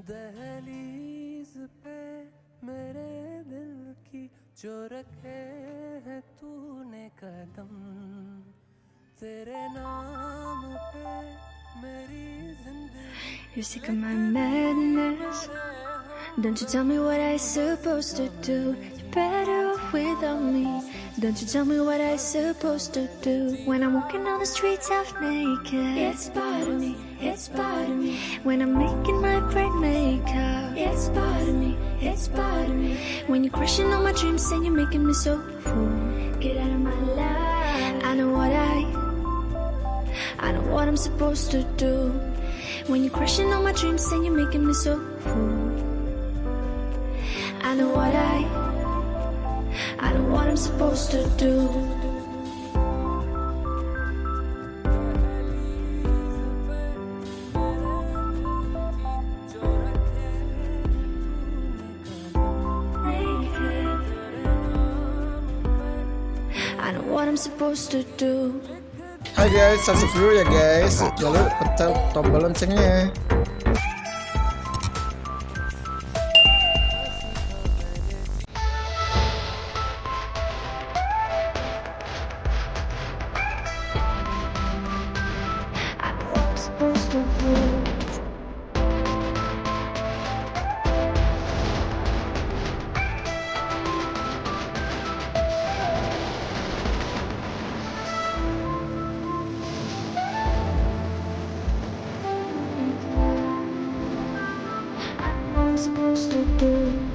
दहलीज पे मेरे दिल की जो रखे है तूने कदम तेरे नाम पे मेरी जिंदगी You're sick of my madness. Don't you tell me what I supposed to do. You're better off without me. Don't you tell me what I supposed to do. When I'm walking on the streets half naked, it's part of me, it's part of me. When I'm making my brain makeup, it's part of me, it's part of me. When you're crushing on my dreams and you're making me so full, get out of my life. I know what I'm supposed to do. When you're crushing on my dreams and you're making me so full, I know what I'm supposed to do. I know what I'm supposed to do. Hai guys, subscribe dulu ya guys. Jangan lupa pencet tombol loncengnya. I know what I'm supposed to do. I know what I'm supposed to do.